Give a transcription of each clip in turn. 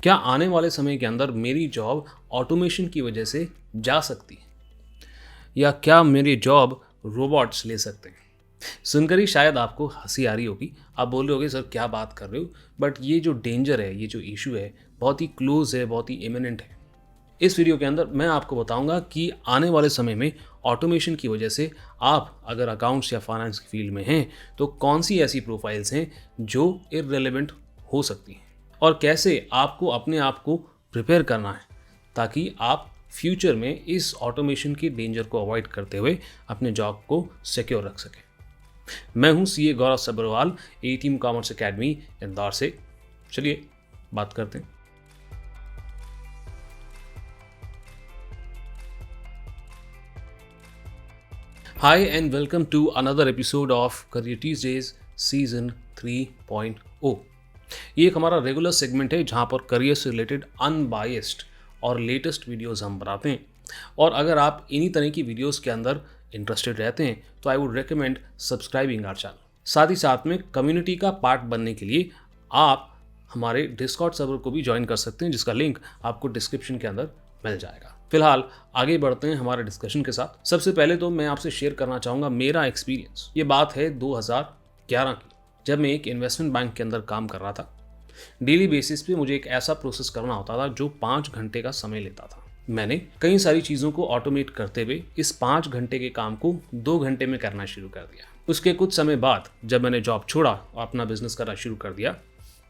क्या आने वाले समय के अंदर मेरी जॉब ऑटोमेशन की वजह से जा सकती है या क्या मेरी जॉब रोबोट्स ले सकते हैं? सुनकर ही शायद आपको हंसी आ रही होगी। आप बोल रहे होगे सर क्या बात कर रहे हो, बट ये जो डेंजर है, ये जो इशू है, बहुत ही क्लोज है, बहुत ही इमिनेंट है। इस वीडियो के अंदर मैं आपको बताऊंगा कि आने वाले समय में ऑटोमेशन की वजह से आप अगर अकाउंट्स या फाइनेंस की फील्ड में हैं तो कौन सी ऐसी प्रोफाइल्स हैं जो इररिलेवेंट हो सकती हैं और कैसे आपको अपने आप को प्रिपेयर करना है ताकि आप फ्यूचर में इस ऑटोमेशन की डेंजर को अवॉइड करते हुए अपने जॉब को सिक्योर रख सकें। मैं हूं सीए गौरव सब्रवाल, ए टीम कॉमर्स एकेडमी इंदौर से। चलिए बात करते हैं। Hi and welcome to another episode of Career Tuesdays Season 3.0। ये एक हमारा रेगुलर सेगमेंट है जहाँ पर करियर से रिलेटेड अनबायस्ड और लेटेस्ट वीडियोस हम बनाते हैं। और अगर आप इन्हीं तरह की वीडियोस के अंदर इंटरेस्टेड रहते हैं तो I would recommend subscribing our channel. साथ ही साथ में कम्युनिटी का पार्ट बनने के लिए आप हमारे डिस्कॉर्ड सर्वर को भी ज्वाइन कर सकते हैं, जिसका लिंक आपको डिस्क्रिप्शन के अंदर मिल जाएगा। फिलहाल आगे बढ़ते हैं हमारे डिस्कशन के साथ। सबसे पहले तो मैं आपसे शेयर करना चाहूँगा मेरा एक्सपीरियंस। ये बात है 2011 की, जब मैं एक इन्वेस्टमेंट बैंक के अंदर काम कर रहा था। डेली बेसिस पे मुझे एक ऐसा प्रोसेस करना होता था जो 5 घंटे का समय लेता था। मैंने कई सारी चीज़ों को ऑटोमेट करते हुए इस 5 घंटे के काम को 2 घंटे में करना शुरू कर दिया। उसके कुछ समय बाद जब मैंने जॉब छोड़ा और अपना बिजनेस करना शुरू कर दिया,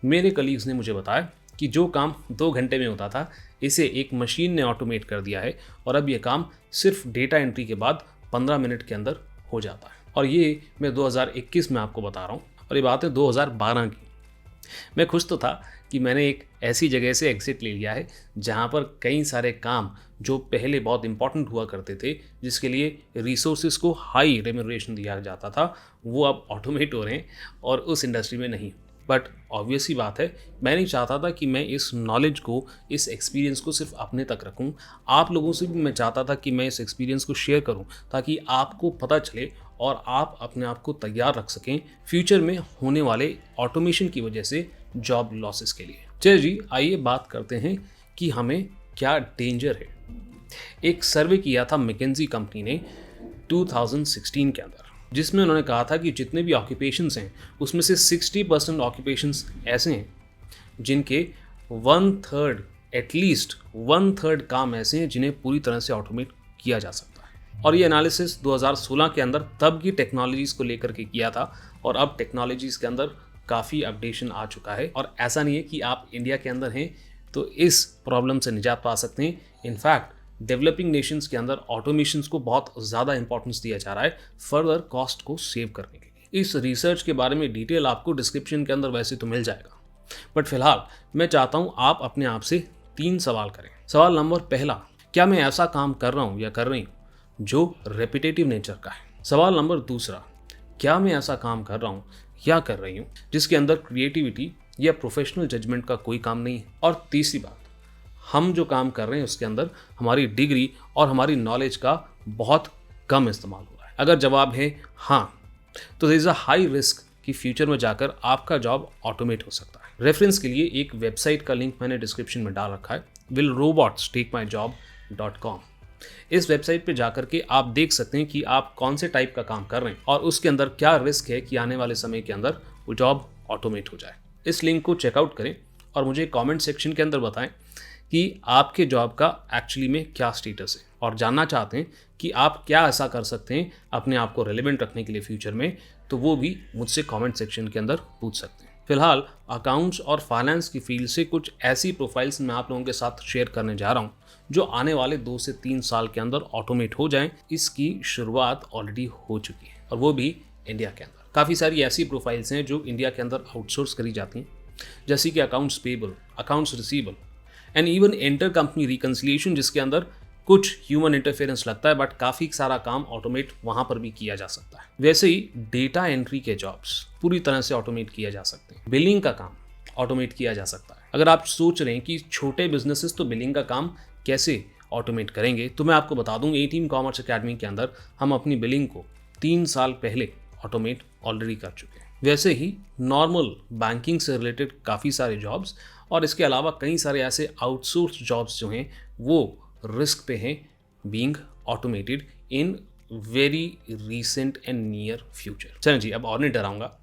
मेरे कलीग्स ने मुझे बताया कि जो काम 2 घंटे में होता था इसे एक मशीन ने ऑटोमेट कर दिया है और अब ये काम सिर्फ डेटा एंट्री के बाद 15 मिनट के अंदर हो जाता है। और ये मैं 2021 में आपको बता रहा हूँ और ये बात है 2012 की। मैं खुश तो था कि मैंने एक ऐसी जगह से एग्जिट ले लिया है जहाँ पर कई सारे काम जो पहले बहुत इंपॉर्टेंट हुआ करते थे, जिसके लिए रिसोर्सेज को हाई रेम्यूनरेशन दिया जाता था, वो अब ऑटोमेट हो रहे हैं और उस इंडस्ट्री में नहीं। बट ऑब्वियस ही बात है, मैं नहीं चाहता था कि मैं इस नॉलेज को, इस एक्सपीरियंस को सिर्फ अपने तक रखूं। आप लोगों से भी मैं चाहता था कि मैं इस एक्सपीरियंस को शेयर करूं ताकि आपको पता चले और आप अपने आप को तैयार रख सकें फ्यूचर में होने वाले ऑटोमेशन की वजह से जॉब लॉसेस के लिए। चलिए जी, आइए बात करते हैं कि हमें क्या डेंजर है। एक सर्वे किया था मैकेंजी कंपनी ने 2016 के अंदर, जिसमें उन्होंने कहा था कि जितने भी ऑक्यूपेशंस हैं उसमें से 60% ऑक्यूपेशंस ऐसे हैं जिनके 1/3 एटलीस्ट 1/3 काम ऐसे हैं जिन्हें पूरी तरह से ऑटोमेट किया जा सकता है। और ये एनालिसिस 2016 के अंदर तब की टेक्नोलॉजीज़ को लेकर के किया था और अब टेक्नोलॉजीज़ के अंदर काफ़ी अपडेशन आ चुका है। और ऐसा नहीं है कि आप इंडिया के अंदर हैं तो इस प्रॉब्लम से निजात पा सकते हैं। इनफैक्ट डेवलपिंग नेशंस के अंदर ऑटोमेशंस को बहुत ज़्यादा इंपॉर्टेंस दिया जा रहा है फर्दर कॉस्ट को सेव करने के लिए। इस रिसर्च के बारे में डिटेल आपको डिस्क्रिप्शन के अंदर वैसे तो मिल जाएगा, बट फिलहाल मैं चाहता हूँ आप अपने आप से 3 सवाल करें। सवाल नंबर पहला, क्या मैं ऐसा काम कर रहा हूँ या कर रही हूँ जो रेपिटेटिव नेचर का है? सवाल नंबर दूसरा, क्या मैं ऐसा काम कर रहा हूँ या कर रही हूँ जिसके अंदर क्रिएटिविटी या प्रोफेशनल जजमेंट का कोई काम नहीं है? और तीसरी बात, हम जो काम कर रहे हैं उसके अंदर हमारी डिग्री और हमारी नॉलेज का बहुत कम इस्तेमाल हो रहा है। अगर जवाब है हाँ, तो there is a high risk कि फ्यूचर में जाकर आपका जॉब ऑटोमेट हो सकता है। रेफरेंस के लिए एक वेबसाइट का लिंक मैंने डिस्क्रिप्शन में डाल रखा है, willrobotstakemyjob.com। इस वेबसाइट पे जाकर के आप देख सकते हैं कि आप कौन से टाइप का काम कर रहे हैं और उसके अंदर क्या रिस्क है कि आने वाले समय के अंदर वो जॉब ऑटोमेट हो जाए। इस लिंक को चेकआउट करें और मुझे कमेंट सेक्शन के अंदर बताएं कि आपके जॉब का एक्चुअली में क्या स्टेटस है और जानना चाहते हैं कि आप क्या ऐसा कर सकते हैं अपने आप को रेलेवेंट रखने के लिए फ्यूचर में, तो वो भी मुझसे कमेंट सेक्शन के अंदर पूछ सकते हैं। फिलहाल अकाउंट्स और फाइनेंस की फील्ड से कुछ ऐसी प्रोफाइल्स मैं आप लोगों के साथ शेयर करने जा रहा हूँ जो आने वाले 2 से 3 साल के अंदर ऑटोमेट हो जाएं। इसकी शुरुआत ऑलरेडी हो चुकी है और वो भी इंडिया के अंदर। काफ़ी सारी ऐसी प्रोफाइल्स हैं जो इंडिया के अंदर आउटसोर्स करी जाती हैं, जैसे कि accounts payable, accounts receivable and even inter company reconciliation, जिसके अंदर कुछ ह्यूमन इंटरफेरेंस लगता है बट काफ़ी सारा काम ऑटोमेट वहाँ पर भी किया जा सकता है। वैसे ही डेटा एंट्री के जॉब्स पूरी तरह से ऑटोमेट किया जा सकते हैं। बिलिंग का काम ऑटोमेट किया जा सकता है। अगर आप सोच रहे हैं कि छोटे बिजनेसेस तो बिलिंग का काम कैसे ऑटोमेट करेंगे, तो मैं आपको बता दूं, ए टीम कॉमर्स एकेडमी के अंदर हम अपनी बिलिंग को 3 साल पहले ऑटोमेट ऑलरेडी कर चुके हैं। वैसे ही नॉर्मल बैंकिंग से रिलेटेड काफ़ी सारे जॉब्स और इसके अलावा कई सारे ऐसे आउटसोर्स जॉब्स जो हैं वो रिस्क पे हैं being automated in very recent and near future. चलें जी, अब और नहीं डराऊंगा,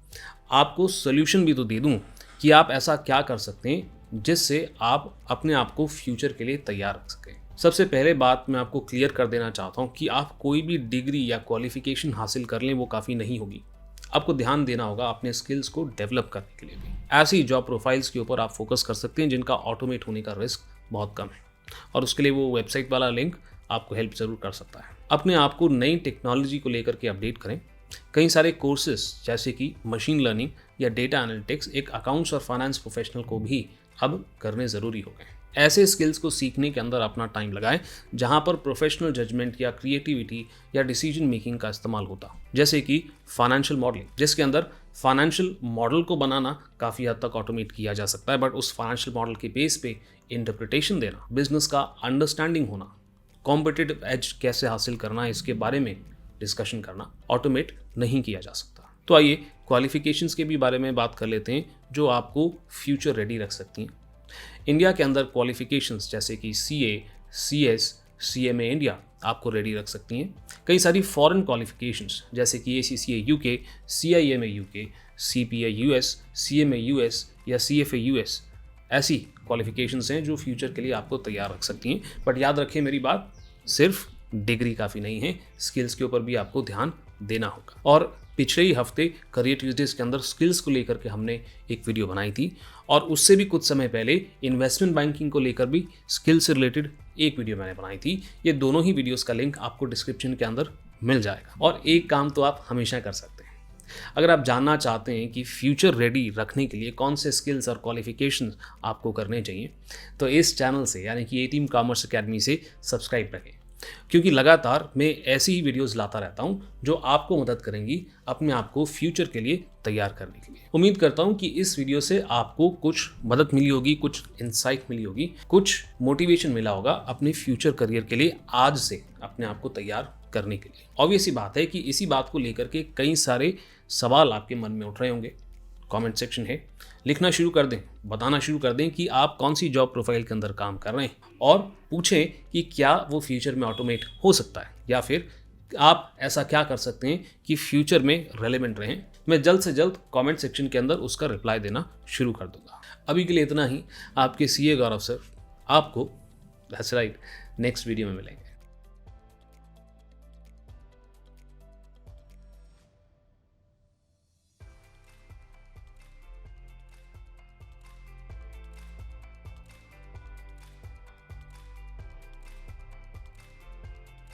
आपको सोल्यूशन भी तो दे दूं कि आप ऐसा क्या कर सकते हैं जिससे आप अपने आप को फ्यूचर के लिए तैयार रख सकें। सबसे पहले बात मैं आपको क्लियर कर देना चाहता हूं कि आप कोई भी डिग्री या क्वालिफिकेशन हासिल कर लें वो काफ़ी नहीं होगी। आपको ध्यान देना होगा अपने स्किल्स को डेवलप करने के लिए भी। ऐसी जॉब प्रोफाइल्स के ऊपर आप फोकस कर सकते हैं जिनका ऑटोमेट होने का रिस्क बहुत कम है, और उसके लिए वो वेबसाइट वाला लिंक आपको हेल्प ज़रूर कर सकता है। अपने आप को नई टेक्नोलॉजी को लेकर के अपडेट करें। कई सारे कोर्सेज जैसे कि मशीन लर्निंग या डेटा एनालिटिक्स एक अकाउंट्स और फाइनेंस प्रोफेशनल को भी अब करने ज़रूरी हो गए। ऐसे स्किल्स को सीखने के अंदर अपना टाइम लगाएं जहां पर प्रोफेशनल जजमेंट या क्रिएटिविटी या डिसीजन मेकिंग का इस्तेमाल होता, जैसे कि फाइनेंशियल मॉडलिंग, जिसके अंदर फाइनेंशियल मॉडल को बनाना काफ़ी हद तक ऑटोमेट किया जा सकता है, बट उस फाइनेंशियल मॉडल के बेस पे इंटरप्रिटेशन देना, बिजनेस का अंडरस्टैंडिंग होना, कॉम्पिटिटिव एज कैसे हासिल करना है इसके बारे में डिस्कशन करना ऑटोमेट नहीं किया जा सकता। तो आइए क्वालिफिकेशंस के भी बारे में बात कर लेते हैं जो आपको फ्यूचर रेडी रख सकती हैं। इंडिया के अंदर क्वालिफिकेशंस जैसे कि CA, CS, CMA इंडिया आपको रेडी रख सकती हैं। कई सारी फॉरेन क्वालिफिकेशंस जैसे कि ACCA UK, CIMA UK, CPA US, CMA US या CFA US ऐसी क्वालिफिकेशंस हैं जो फ्यूचर के लिए आपको तैयार रख सकती हैं। बट याद रखें मेरी बात, सिर्फ डिग्री काफ़ी नहीं है, स्किल्स के ऊपर भी आपको ध्यान देना होगा। और पिछले ही हफ्ते करियर ट्यूजडेज के अंदर स्किल्स को लेकर के हमने एक वीडियो बनाई थी, और उससे भी कुछ समय पहले इन्वेस्टमेंट बैंकिंग को लेकर भी स्किल से रिलेटेड एक वीडियो मैंने बनाई थी। ये दोनों ही वीडियोस का लिंक आपको डिस्क्रिप्शन के अंदर मिल जाएगा। और एक काम तो आप हमेशा कर सकते हैं, अगर आप जानना चाहते हैं कि फ्यूचर रेडी रखने के लिए कौन से स्किल्स और क्वालिफिकेशन आपको करने चाहिए, तो इस चैनल से यानी कि ए टीम कॉमर्स अकेडमी से सब्सक्राइब रखें, क्योंकि लगातार मैं ऐसी ही वीडियोस लाता रहता हूं जो आपको मदद करेंगी अपने आप को फ्यूचर के लिए तैयार करने के लिए। उम्मीद करता हूं कि इस वीडियो से आपको कुछ मदद मिली होगी, कुछ इंसाइट मिली होगी, कुछ मोटिवेशन मिला होगा अपने फ्यूचर करियर के लिए आज से अपने आप को तैयार करने के लिए। ऑब्वियस सी बात है कि इसी बात को लेकर के कई सारे सवाल आपके मन में उठ रहे होंगे। कमेंट सेक्शन है, लिखना शुरू कर दें, बताना शुरू कर दें कि आप कौन सी जॉब प्रोफाइल के अंदर काम कर रहे हैं, और पूछें कि क्या वो फ्यूचर में ऑटोमेट हो सकता है, या फिर आप ऐसा क्या कर सकते हैं कि फ्यूचर में रेलेवेंट रहें। मैं जल्द से जल्द कमेंट सेक्शन के अंदर उसका रिप्लाई देना शुरू कर दूंगा। अभी के लिए इतना ही। आपके CA गौरव सर आपको दैट्स राइट नेक्स्ट वीडियो में मिलेंगे।